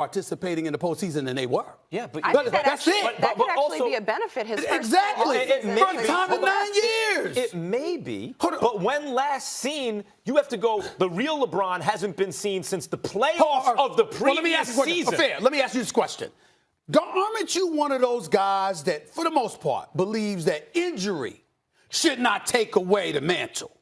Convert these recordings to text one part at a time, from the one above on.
participating in the postseason than they were. Yeah, but that's it. That could actually be a benefit. His first exactly. First time in 9 years. It may be. But when last seen, you have to go. The real LeBron hasn't been seen since the playoffs of the previous season. Let me ask you this question. Aren't you one of those guys that, for the most part, believes that injury should not take away the mantle?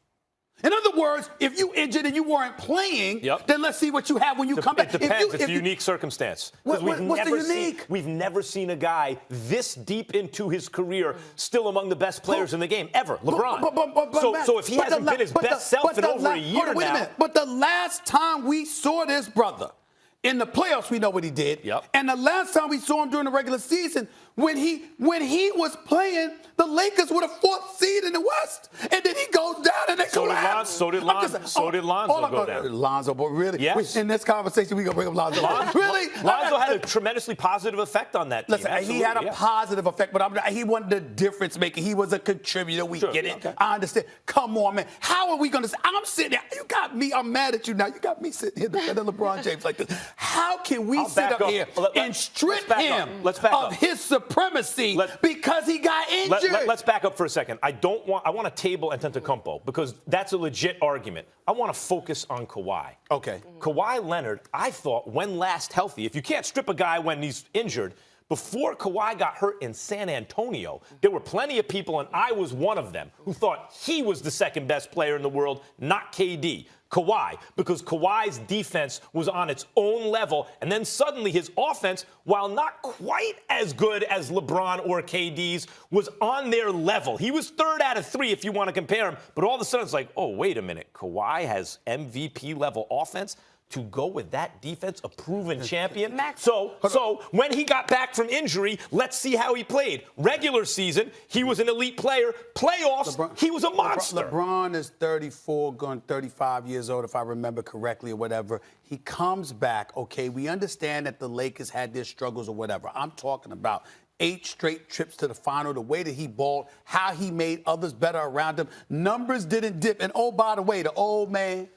In other words, if you injured and you weren't playing, then let's see what you have when you come back. It depends. It's a unique circumstance. What's the unique? We've never seen a guy this deep into his career still among the best players in the game, ever. LeBron. So if he hasn't been his best self in over a year now. But the last time we saw this brother, in the playoffs, we know what he did. And the last time we saw him during the regular season, when he was playing, the Lakers were the 4th seed in the West. And then he goes down and they collapse. So did Lonzo go down. Lonzo, but really? Yes. In this conversation, we're going to bring up Lonzo. Really? Lonzo had a tremendously positive effect on that team. Listen, he had a positive effect, but he wasn't the difference maker. He was a contributor. We get it. Okay. I understand. Come on, man. How are we going to – I'm sitting there. You got me. I'm mad at you now. You got me sitting here defending LeBron James like this. How can we sit up here and strip him of his supremacy because he got injured? Let's back up for a second. I want to table Antetokounmpo because that's a legit argument. I want to focus on Kawhi. Okay. Kawhi Leonard, I thought, when last healthy, if you can't strip a guy when he's injured, before Kawhi got hurt in San Antonio, there were plenty of people, and I was one of them, who thought he was the second best player in the world, not KD. Kawhi, because Kawhi's defense was on its own level, and then suddenly his offense, while not quite as good as LeBron or KD's, was on their level. He was 3rd out of 3 if you want to compare him, but all of a sudden it's like, oh, wait a minute, Kawhi has MVP-level offense? To go with that defense, a proven champion. So when he got back from injury, let's see how he played. Regular season, he was an elite player. Playoffs, he was a monster. LeBron is 34, going 35 years old, if I remember correctly, or whatever. He comes back. Okay, we understand that the Lakers had their struggles or whatever. I'm talking about 8 straight trips to the final, the way that he balled, how he made others better around him. Numbers didn't dip. And, oh, by the way, the old man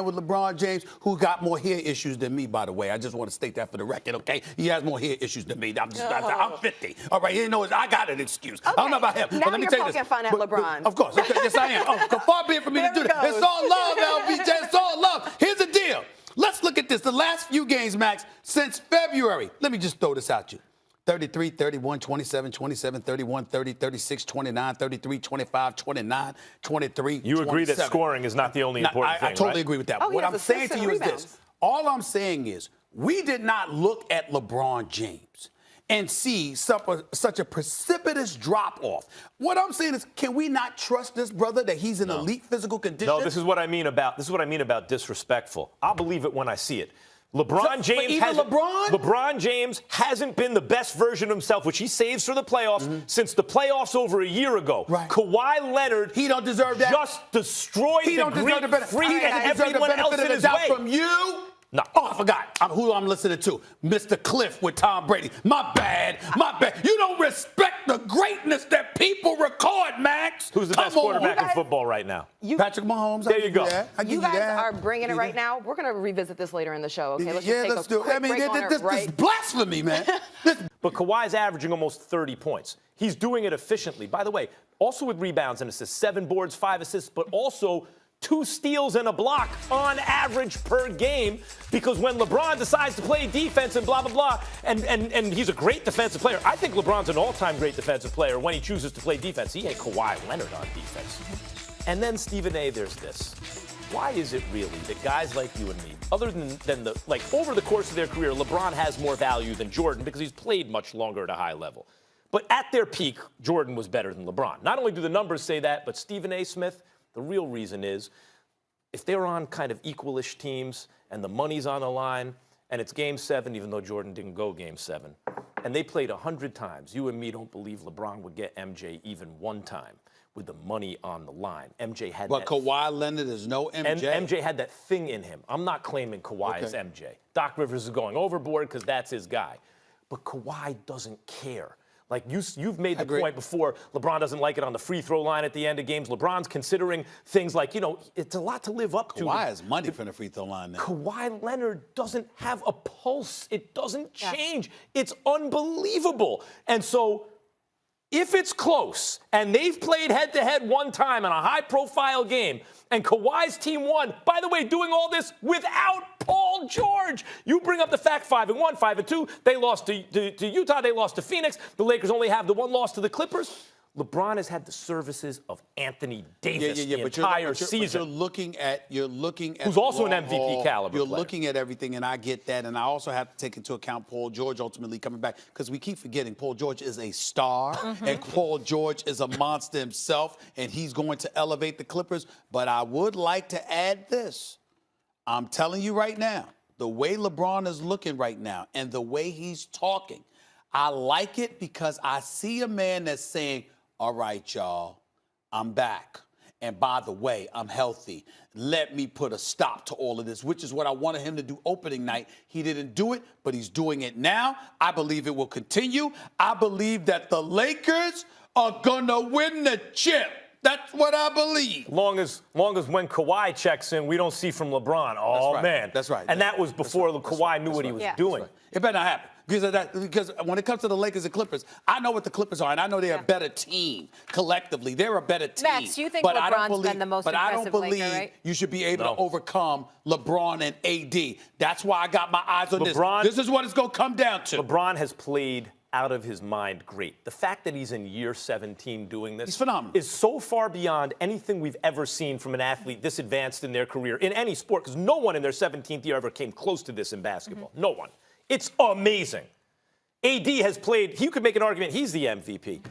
with LeBron James, who got more hair issues than me, by the way. I just want to state that for the record, okay? He has more hair issues than me. I'm 50. All right, you know, I got an excuse. Okay. I don't know about him. Now but let me you're tell you poking fun at LeBron. Of course. Okay, yes, I am. Oh, far be it for me to do that. It's all love, LBJ. It's all love. Here's the deal. Let's look at this. The last few games, Max, since February. Let me just throw this at you. 33, 31, 27, 27, 31, 30, 36, 29, 33, 25, 29, 23, You agree 27. that scoring is not the only important thing, I totally agree with that. What I'm saying to you is this. All I'm saying is we did not look at LeBron James and see such a precipitous drop-off. What I'm saying is, can we not trust this brother that he's in elite physical condition? No, this is what I mean about disrespectful. I'll believe it when I see it. LeBron James hasn't been the best version of himself, which he saves for the playoffs, since the playoffs over a year ago. Right. Kawhi Leonard, he don't deserve that. Just destroyed the Greek freak and everyone else in his way. From you? No. Oh, I forgot. Who I'm listening to. Mr. Cliff with Tom Brady. My bad. You don't respect the greatness that people record, Max. Who's the best quarterback in football right now? Patrick Mahomes. There you go. You guys are bringing it right now. We're going to revisit this later in the show, okay? Let's do it. I mean, this is blasphemy, man. But Kawhi's averaging almost 30 points. He's doing it efficiently. By the way, also with rebounds and assists, 7 boards, 5 assists, but also 2 steals and a block on average per game, because when LeBron decides to play defense and blah, blah, blah, and he's a great defensive player. I think LeBron's an all-time great defensive player when he chooses to play defense. He had Kawhi Leonard on defense. And then, Stephen A., there's this. Why is it really that guys like you and me, other than over the course of their career, LeBron has more value than Jordan because he's played much longer at a high level. But at their peak, Jordan was better than LeBron. Not only do the numbers say that, but Stephen A. Smith, the real reason is, if they're on kind of equalish teams and the money's on the line and it's Game 7, even though Jordan didn't go Game 7, and they played 100 times, you and me don't believe LeBron would get MJ even one time with the money on the line. MJ had But Kawhi Leonard is no MJ? And MJ had that thing in him. I'm not claiming Kawhi is MJ. Doc Rivers is going overboard because that's his guy. But Kawhi doesn't care. Like you've made the point before, LeBron doesn't like it on the free throw line at the end of games. LeBron's considering things like, it's a lot to live up to. Kawhi has money from the free throw line now. Kawhi Leonard doesn't have a pulse. It doesn't change. It's unbelievable. And so if it's close and they've played head-to-head one time in a high-profile game and Kawhi's team won, by the way, doing all this without Paul George. You bring up the fact 5-1, 5-2. They lost to Utah. They lost to Phoenix. The Lakers only have the one loss to the Clippers. LeBron has had the services of Anthony Davis the entire season. But you're looking at who's also an MVP caliber You're player. looking at everything, and I get that. And I also have to take into account Paul George ultimately coming back, because we keep forgetting Paul George is a star, and Paul George is a monster himself, and he's going to elevate the Clippers. But I would like to add this. I'm telling you right now, the way LeBron is looking right now and the way he's talking, I like it because I see a man that's saying, all right, y'all, I'm back. And by the way, I'm healthy. Let me put a stop to all of this, which is what I wanted him to do opening night. He didn't do it, but he's doing it now. I believe it will continue. I believe that the Lakers are going to win the chip. That's what I believe. Long as when Kawhi checks in, we don't see from LeBron. Oh, man. That's right. And that was before Kawhi knew what he was doing. Right. It better not happen. Because when it comes to the Lakers and Clippers, I know what the Clippers are, and I know they're a better team collectively. They're a better team. Max, you think LeBron's been the most impressive Laker, right? You should be able to overcome LeBron and AD. That's why I got my eyes on this. This is what it's going to come down to. LeBron has played out of his mind great. The fact that he's in year 17 doing this He's phenomenal. Is so far beyond anything we've ever seen from an athlete this advanced in their career, in any sport, because no one in their 17th year ever came close to this in basketball. No one. It's amazing. AD has played, you could make an argument he's the MVP.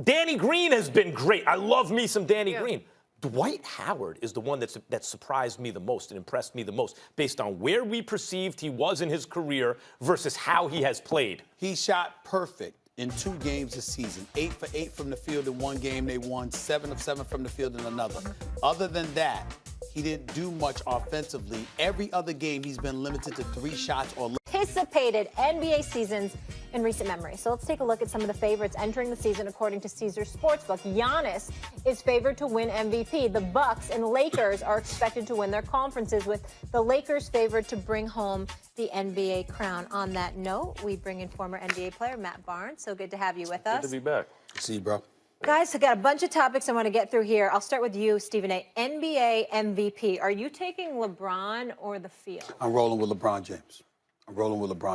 Danny Green has been great. I love me some Danny Green. Dwight Howard is the one that surprised me the most and impressed me the most based on where we perceived he was in his career versus how he has played. He shot perfect in 2 games this season. 8 for 8 from the field in one game they won, 7 of 7 from the field in another. Other than that, he didn't do much offensively. Every other game, he's been limited to 3 shots or less. Anticipated NBA seasons in recent memory. So let's take a look at some of the favorites entering the season according to Caesars Sportsbook. Giannis is favored to win MVP. The Bucks and Lakers are expected to win their conferences, with the Lakers favored to bring home the NBA crown. On that note, we bring in former NBA player Matt Barnes. So good to have you with us. Good to be back. See you, bro. Guys, I got a bunch of topics I want to get through here. I'll start with you, Stephen A. NBA MVP. Are you taking LeBron or the field? I'm rolling with LeBron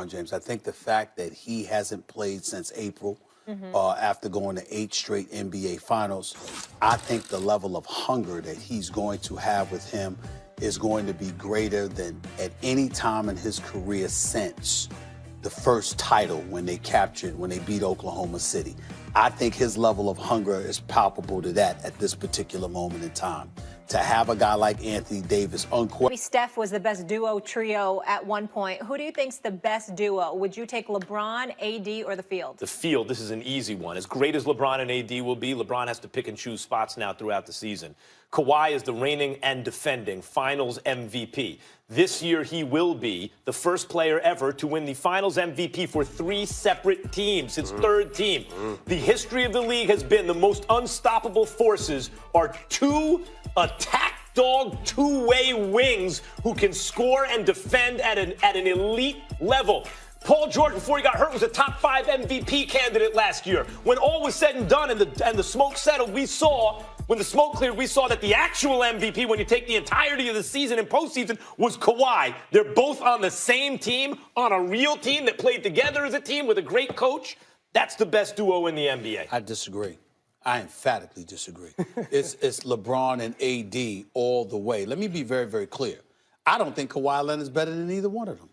James. I think the fact that he hasn't played since April after going to 8 straight NBA finals, I think the level of hunger that he's going to have with him is going to be greater than at any time in his career since the first title when they beat Oklahoma City. I think his level of hunger is palpable to that at this particular moment in time. To have a guy like Anthony Davis, Steph was the best duo trio at one point. Who do you think's the best duo? Would you take LeBron, AD, or the field? The field, this is an easy one. As great as LeBron and AD will be, LeBron has to pick and choose spots now throughout the season. Kawhi is the reigning and defending Finals MVP. This year, he will be the first player ever to win the Finals MVP for 3 separate teams, his third team. The history of the league has been the most unstoppable forces are 2 attack dog 2-way wings who can score and defend at an elite level. Paul George, before he got hurt, was a top 5 MVP candidate last year. When all was said and done and the smoke settled, when the smoke cleared, we saw that the actual MVP, when you take the entirety of the season and postseason, was Kawhi. They're both on the same team, on a real team that played together as a team with a great coach. That's the best duo in the NBA. I disagree. I emphatically disagree. It's LeBron and AD all the way. Let me be very, very clear. I don't think Kawhi Leonard's better than either one of them.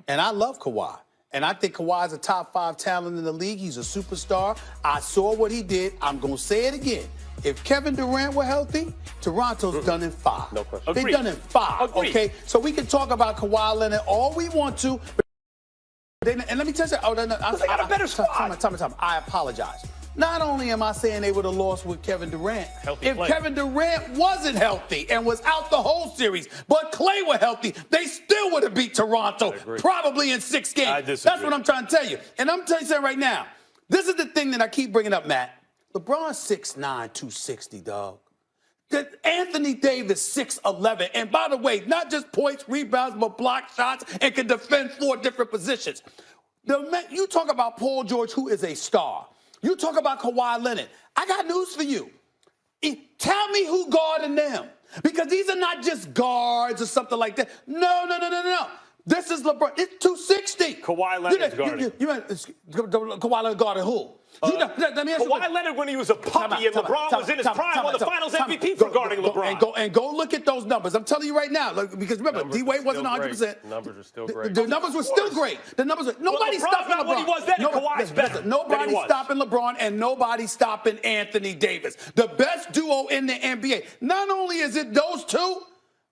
And I love Kawhi. And I think Kawhi's a top 5 talent in the league. He's a superstar. I saw what he did. I'm going to say it again. If Kevin Durant were healthy, Toronto's done in 5. No question. They're done in 5, Agreed. okay? So we can talk about Kawhi Leonard all we want to. And let me tell you, they got a better squad. Time. I apologize. Not only am I saying they would have lost with Kevin Durant, Kevin Durant wasn't healthy and was out the whole series, but Clay were healthy, they still would have beat Toronto, probably in 6 games. I disagree. That's what I'm trying to tell you. And I'm telling you right now, This is the thing that I keep bringing up, Matt. LeBron's 6'9", 260, dog. Anthony Davis, 6'11". And by the way, not just points, rebounds, but block shots and can defend 4 different positions. You talk about Paul George, who is a star. You talk about Kawhi Leonard. I got news for you. Tell me who guarding them. Because these are not just guards or something like that. No. This is LeBron. It's 260. Kawhi Leonard's guarding. Kawhi Leonard guarding who? Kawhi Leonard, when he was a puppy and LeBron was in his prime, won the Finals MVP for guarding LeBron. And go look at those numbers. I'm telling you right now, because remember, D-Wade wasn't 100%. Numbers are still great. The numbers were still great. Nobody's stopping LeBron. What he was then, Kawhi's better. Nobody's stopping LeBron, and nobody's stopping Anthony Davis. The best duo in the NBA. Not only is it those two,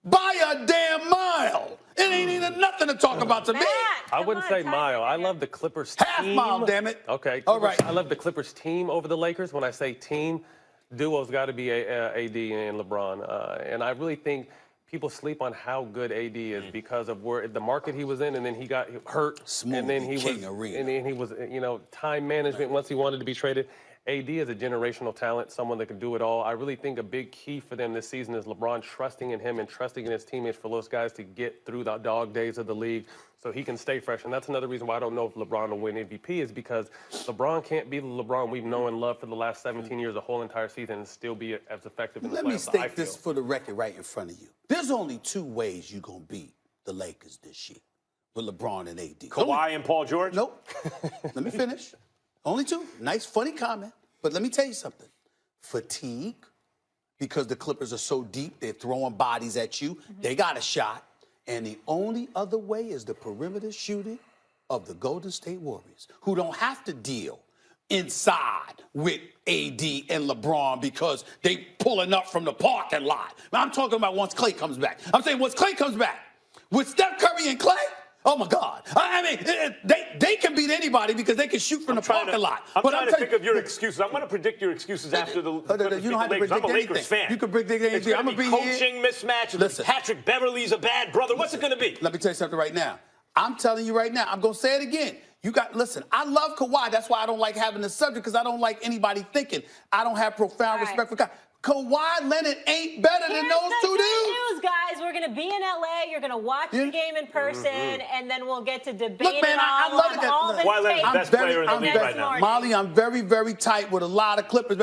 by a damn mile. It ain't even nothing to talk about to me. I wouldn't say mile. I love the Clippers team. Half mile, damn it. Okay. All right. I love the Clippers team over the Lakers. When I say team, duo's got to be AD and LeBron. And I really think people sleep on how good AD is because of where the market he was in, and then he got hurt. Smooth, and then he was, time management once he wanted to be traded. AD is a generational talent, someone that can do it all. I really think a big key for them this season is LeBron trusting in him and trusting in his teammates for those guys to get through the dog days of the league so he can stay fresh. And that's another reason why I don't know if LeBron will win MVP is because LeBron can't be the LeBron we've known and loved for the last 17 years, the whole entire season, and still be as effective in the playoffs. Let me state this for the record right in front of you. There's only 2 ways you're going to beat the Lakers this year with LeBron and AD. Kawhi and Paul George? Nope. Let me finish. Only 2. Nice, funny comment. But let me tell you something. Fatigue, because the Clippers are so deep, they're throwing bodies at you. They got a shot. And the only other way is the perimeter shooting of the Golden State Warriors, who don't have to deal inside with AD and LeBron because they pulling up from the parking lot. I'm talking about once Klay comes back. I'm saying once Klay comes back, with Steph Curry and Klay, oh, my God. I mean, they can beat anybody because they can shoot from the parking lot. I'm trying to think of your excuses. I'm going to predict your excuses after the Lakers. You don't have to predict I'm a anything. Lakers fan. You can predict anything. It's going to be coaching mismatch. Listen. Patrick Beverly's a bad brother. What's it going to be? Let me tell you something right now. I'm telling you right now. I'm going to say it again. Listen, I love Kawhi. That's why I don't like having the subject, because I don't like anybody thinking. I don't have profound respect for Kawhi. Kawhi Leonard ain't better than those 2 dudes. News, guys. We're going to be in LA. You're going to watch the game in person, and then we'll get to debate Look, man, it all. I love it. Kawhi Leonard's the best player in the league right now. Molly, I'm very, very tight with a lot of Clippers.